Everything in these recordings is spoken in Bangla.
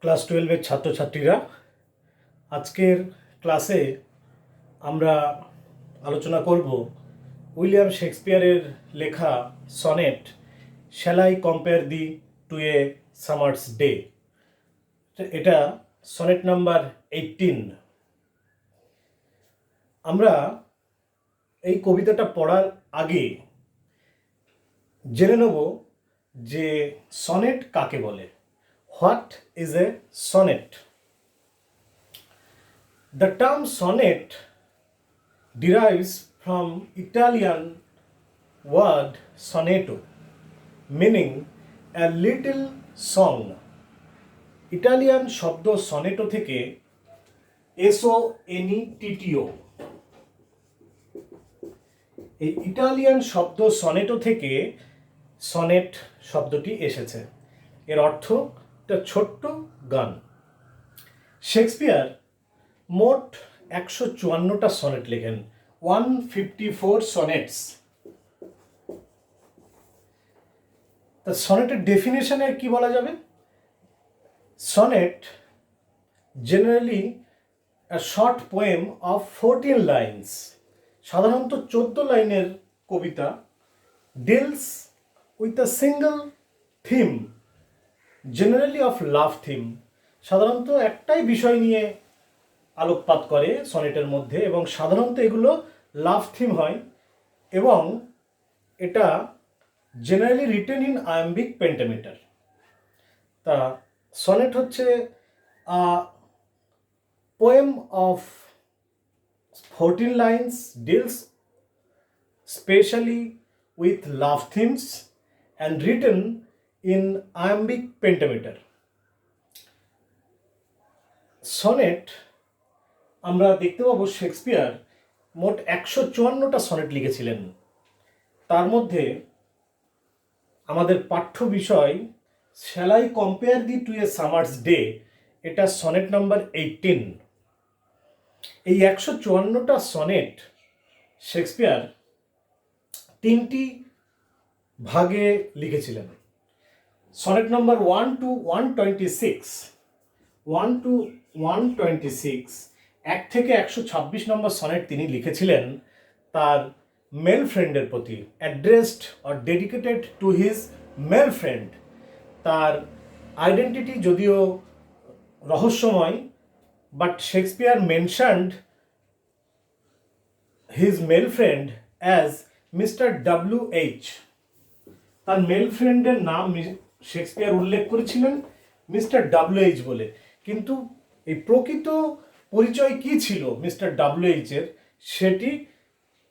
ক্লাস 12-এর ছাত্রছাত্রীরা, আজকের ক্লাসে আমরা আলোচনা করব উইলিয়াম শেক্সপিয়ারের লেখা sonnet shall I compare thee to a summer's day. এটা সনেট নাম্বার 18। আমরা এই কবিতাটা পড়ার আগে জেনে নেব যে সনেট কাকে বলে। What is a sonnet? The term sonnet derives from Italian word sonetto, meaning a little song. Italian শব্দ সনেটো থেকে SONETTO, এই ইটালিয়ান শব্দ সনেটো থেকে সনেট শব্দটি এসেছে। এর অর্থ একটা ছোট্ট গান। শেক্সপিয়ার মোট 154টা সনেট লেখেন, 154 সনেটস। তা সনেটের ডেফিনেশনে কি বলা যাবে? Sonnet generally a short poem of 14 lines, সাধারণত 14 লাইনের কবিতা, deals with a single theme, generally of love theme, সাধারণত একটাই বিষয় নিয়ে আলোকপাত করে সনেটের মধ্যে, এবং সাধারণত এগুলো লাভ থিম হয়, এবং এটা generally written in iambic pentameter. তা সনেট হচ্ছে poem of 14 lines, deals specially with love themes and written in iambic pentameter. Sonnet আমরা দেখতে পাবো শেক্সপিয়ার মোট 154টা সনেট লিখেছিলেন। তার মধ্যে আমাদের পাঠ্য বিষয় shall I compare thee to a summer's day, এটা সনেট নাম্বার 18। এই 154টা সনেট শেক্সপিয়ার 3টি ভাগে লিখেছিলেন। সনেট নাম্বার 1 to 126, 1 to 126, 1 থেকে 126 নম্বর সনেট তিনি লিখেছিলেন তার মেল ফ্রেন্ডের প্রতি, addressed or dedicated to his male friend. তার আইডেন্টিটি যদিও রহস্যময়, but Shakespeare mentioned his male friend as mister WH। তার মেল ফ্রেন্ডের নাম শেক্সপিয়ার উল্লেখ করেছিলেন মিস্টার WH বলে, কিন্তু এই প্রকৃত পরিচয় কি ছিল মিস্টার WH এর, সেটি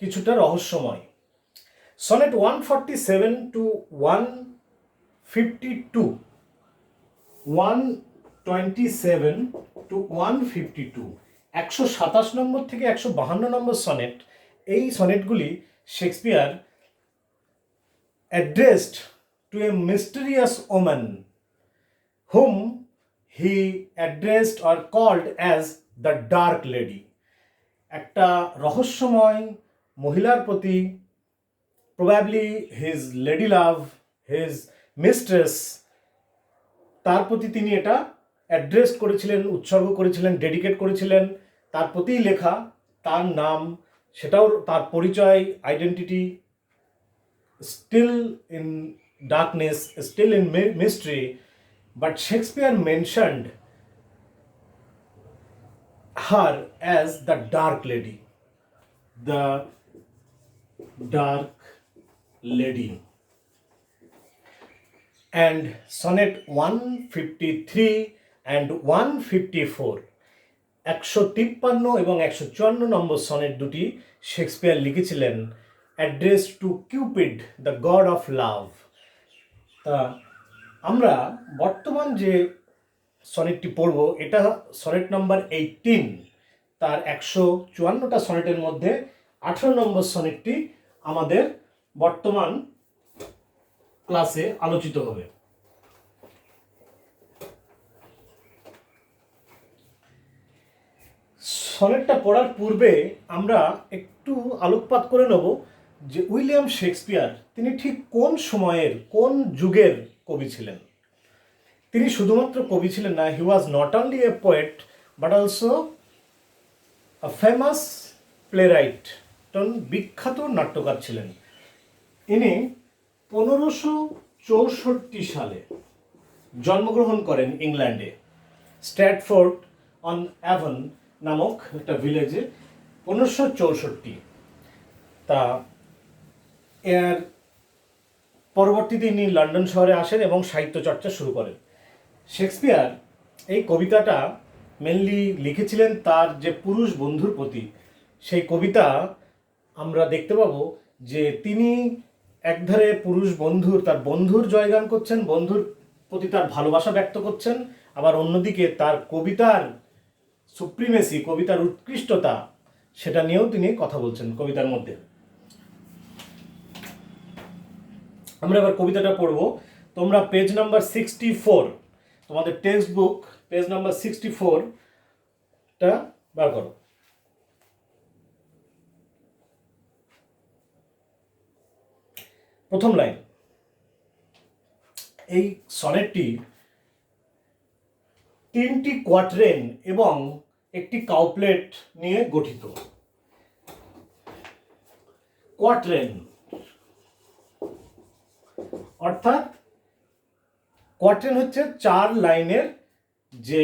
কিছুটা রহস্যময়। সনেট 147 to 152, 127 to 152, 127 নম্বর থেকে 152 নম্বর সনেট, এই সনেটগুলি Shakespeare addressed to a mysterious woman whom he addressed or called as the dark lady, একটা রহস্যময় মহিলার প্রতি, প্রবাবলি হিজ লেডি লাভ, হিজ মিস্ট্রেস, তার প্রতি তিনি এটা অ্যাড্রেস করেছিলেন, উৎসর্গ করেছিলেন, ডেডিকেট করেছিলেন। তার প্রতিই লেখা, তার নাম, সেটাও তার পরিচয়, identity still in darkness, still in mystery, but Shakespeare mentioned her as the dark lady, the dark lady. And sonnet 153 and 154, 153 এবং 154 নম্বর সনেট দুটি শেক্সপিয়ার লিখেছিলেন address to Cupid, the god of love. তা আমরা বর্তমান যে সনেটটি পড়ব, এটা সনেট নাম্বার 18। তার 154টা সনেটের মধ্যে 18 নম্বর সনেটটি আমাদের বর্তমান ক্লাসে আলোচিত হবে। সনেটটা পড়ার পূর্বে আমরা একটু আলোকপাত করে নেব যে উইলিয়াম শেক্সপিয়ার তিনি ঠিক কোন সময়ের, কোন যুগের কবি ছিলেন। তিনি শুধুমাত্র কবি ছিলেন না, he was not only a poet but also a famous playwright, বিখ্যাত নাট্যকার ছিলেন। ইনি 1564 সালে জন্মগ্রহণ করেন ইংল্যান্ডে, স্ট্র্যাটফোর্ড অন অ্যাভন নামক একটা ভিলেজে, 1564। তা এর পরবর্তীতে ইনি লন্ডন শহরে আসেন এবং সাহিত্য চর্চা শুরু করেন। শেক্সপিয়ার এই কবিতাটা মেনলি লিখেছিলেন তার যে পুরুষ বন্ধুর প্রতি। সেই কবিতা আমরা দেখতে পাবো যে তিনি একধারে পুরুষ বন্ধুর, তার বন্ধুর জয়গান করছেন, বন্ধুর প্রতি তার ভালোবাসা ব্যক্ত করছেন, আবার অন্যদিকে তার কবিতার সুপ্রিমেসি, কবিতার উৎকৃষ্টতা, সেটা নিয়েও তিনি কথা বলছেন কবিতার মধ্যে। আমরা এবার কবিতাটা পড়বো। তোমরা পেজ নাম্বার 64, তোমাদের টেক্সট বুক পেজ নাম্বার 64টা বার করো। প্রথম লাইন। এই সনেটটি 3টি কোয়াট্রেন এবং একটি কাউপ্লেট নিয়ে গঠিত। কোয়াট্রেন অর্থাৎ কোয়াট্রেন হচ্ছে 4 লাইনের যে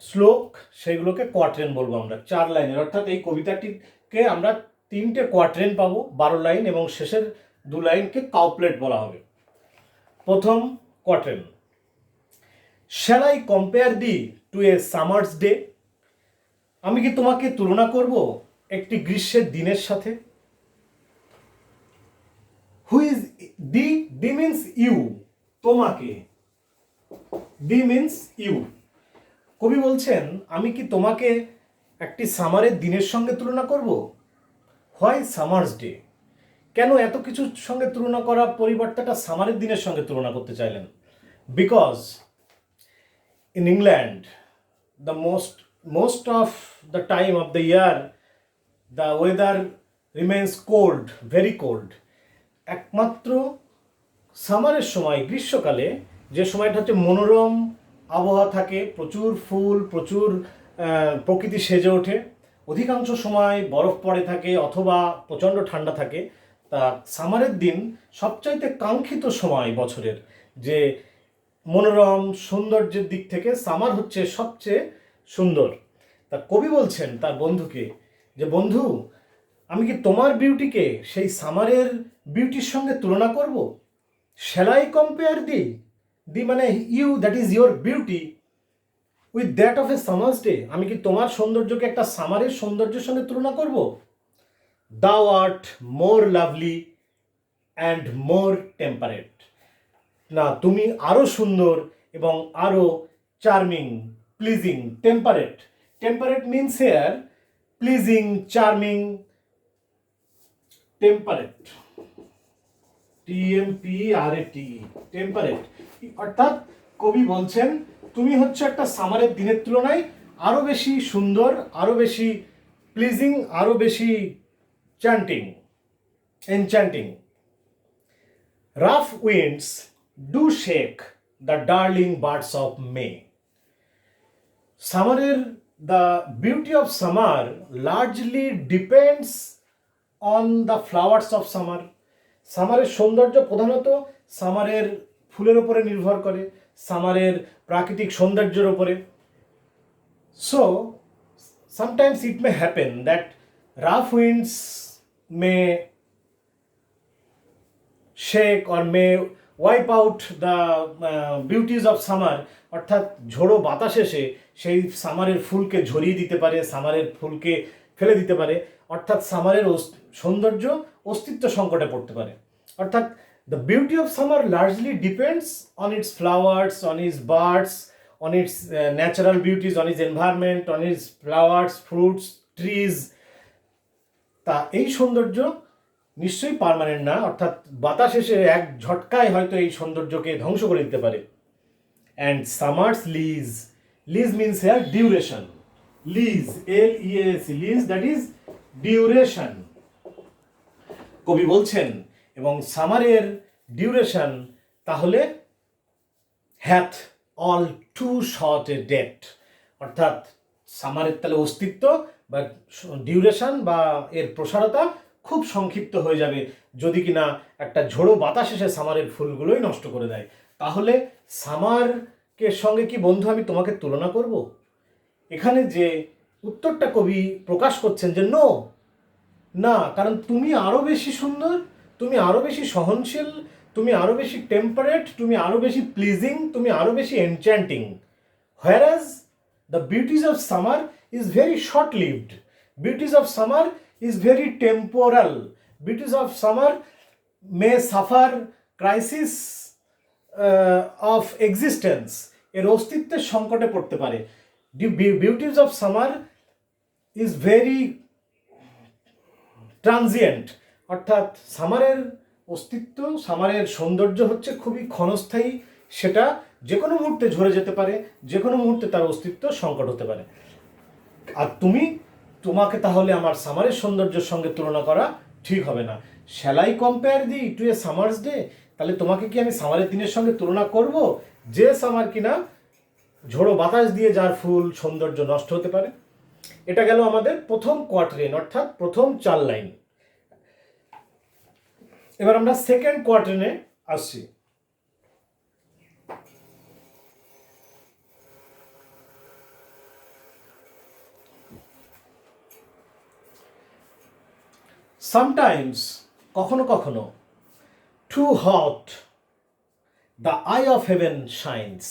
শ্লোক, সেগুলোকে কোয়াট্রেন বলবো আমরা। 4 লাইনের, অর্থাৎ এই কবিতাটিকে আমরা 3টে কোয়াট্রেন পাবো, 12 লাইন, এবং শেষের 2 লাইনকে কাউপ্লেট বলা হবে। প্রথম quatrain. Shall I compare thee to a summer's day? আমি কি তোমাকে তুলনা করব একটি গ্রীষ্মের দিনের সাথে? Who is thee? Thee means you, তোমাকে। Thee means you. কবি বলছেন আমি কি তোমাকে একটি সামারের দিনের সঙ্গে তুলনা করব? Why summer's day? কেন এত কিছুর সঙ্গে তুলনা করার পরিবর্তেটা সামারের দিনের সঙ্গে তুলনা করতে চাইলেন? Because in England, the most of the time of the year, the weather remains cold, very cold. একমাত্র সামারের সময়, গ্রীষ্মকালে, যে সময়টা হচ্ছে মনোরম আবহাওয়া থাকে, প্রচুর ফুল, প্রচুর প্রকৃতি সেজে ওঠে, অধিকাংশ সময় বরফ পড়ে থাকে অথবা প্রচণ্ড ঠান্ডা থাকে। তা সামারের দিন সবচাইতে কাঙ্ক্ষিত সময় বছরের, যে মনোরম সৌন্দর্যের দিক থেকে সামার হচ্ছে সবচেয়ে সুন্দর। তা কবি বলছেন তার বন্ধুকে যে বন্ধু, আমি কি তোমার বিউটিকে সেই সামারের বিউটির সঙ্গে তুলনা করব? Shall I compare thee? Thee মানে you, that is your beauty, with that of a summer's day? আমি কি তোমার সৌন্দর্যকে একটা সামারের সৌন্দর্যের সঙ্গে তুলনা করব? Thou art more lovely and more temperate. না, তুমি আরো সুন্দর এবং আরো charming, pleasing, temperate. Temperate means here pleasing, charming, temperate, TMPERATE, temperate. অর্থাৎ কবি বলছেন তুমি হচ্ছে একটা সামারের দিনের তুলনায় আরো বেশি সুন্দর, আরো বেশি প্লিজিং, আরো বেশি enchanting. Rough winds do shake the darling buds of May. The beauty of summer largely depends on the flowers of summer. সামারের সৌন্দর্য প্রধানত সামারের ফুলের উপরে নির্ভর করে, সামারের প্রাকৃতিক সৌন্দর্যের উপরে। So sometimes it may happen that rough winds may shake or may wipe out the beauties of summer, অর্থাৎ ঝোড়ো বাতাস এসে সেই সামারের ফুলকে ঝরিয়ে দিতে পারে, সামারের ফুলকে ফেলে দিতে পারে, অর্থাৎ সামারের সৌন্দর্য অস্তিত্ব সংকটে পড়তে পারে। অর্থাৎ the beauty of summer largely depends on it's flowers, on it's birds, on it's natural beauties, on it's environment, on it's flowers, fruits, trees. তা এই সৌন্দর্য নিশ্চয়ই পার্মানেন্ট না, অর্থাৎ বাতাস এসে এক ঝটকায় হয়তো এই সৌন্দর্যকে ধ্বংস করে দিতে পারে। And summer's lease, lease means here duration, lease, LEAS, lease that is duration. কবি বলছেন এবং সামারের ডিউরেশন তাহলে hath all too short a date, অর্থাৎ সামারের তাহলে অস্তিত্ব বা ডিউরেশন বা এর প্রসারতা খুব সংক্ষিপ্ত হয়ে যাবে যদি কিনা একটা ঝোড়ো বাতাস এসে সামারের ফুলগুলোই নষ্ট করে দেয়। তাহলে সামারকে সঙ্গে কি বন্ধু আমি তোমাকে তুলনা করব? এখানে যে উত্তরটা কবি প্রকাশ করছেন যে নো, না, কারণ তুমি আরো বেশি সুন্দর, তুমি আরো বেশি সহনশীল, তুমি আরো বেশি টেম্পারেট, তুমি আরো বেশি প্লিজিং, তুমি আরো বেশি enchanting. whereas the beauties of summer is very short lived, beauties of summer is very temporal, beauties of summer may suffer crisis of existence, এর অস্তিত্বের সংকটে পড়তে পারে। Beauties of summer is very transient, অর্থাৎ সামারের অস্তিত্ব, সামারের সৌন্দর্য হচ্ছে খুবই ক্ষণস্থায়ী, সেটা যে কোনো মুহূর্তে ঝরে যেতে পারে, যে কোনো মুহূর্তে তার অস্তিত্ব সংকট হতে পারে। আর তোমাকে তাহলে আমার সামারের সৌন্দর্যের সঙ্গে তুলনা করা ঠিক হবে না। Shall I compare thee to a summer's day? তাহলে তোমাকে কি আমি সামারের দিনের সঙ্গে তুলনা করব, যে সামার কিনা ঝোড়ো বাতাস দিয়ে যার ফুল সৌন্দর্য নষ্ট হতে পারে? এটা গেল আমাদের প্রথম কোয়ার্টারেন, অর্থাৎ প্রথম 4 লাইন। এবার আমরা সেকেন্ড কোয়ার্টারেনে আসছি। সামটাইমস, কখনো কখনো, too hot the eye of heaven shines,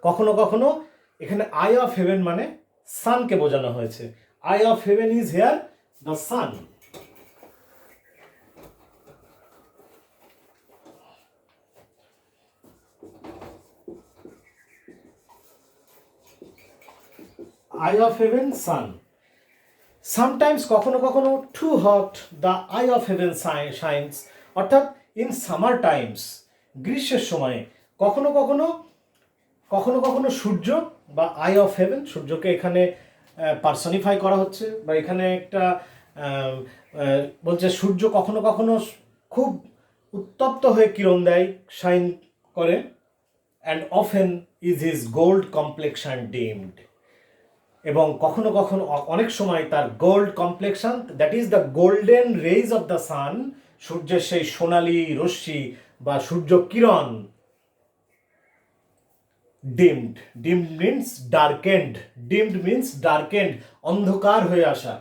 কখনো কখনো, এখানে আই অফ হেভেন মানে সানকে বোঝানো হয়েছে। Eye of heaven is here the sun. Eye of heaven sun. Sometimes, কখনো কখনো, too hot the eye of heaven shines, অর্থাৎ ইন সামার টাইমস, গ্রীষ্মের সময়ে কখনো কখনো, কখনো কখনো সূর্য বা আই অফ হেভেন, সূর্যকে এখানে পার্সনিফাই করা হচ্ছে, বা এখানে একটা বলছে সূর্য কখনো কখনো খুব উত্তপ্ত হয়ে কিরণ দেয়, শাইন করে, and often is his gold complexion dimmed, এবং কখনো কখনো, অনেক সময় তার gold complexion, that is the golden rays of the sun, সূর্যের সেই সোনালি রশ্মি বা সূর্য কিরণ, dimmed, dimmed means darkened, dimmed means darkened, অন্ধকার হয়ে আসা।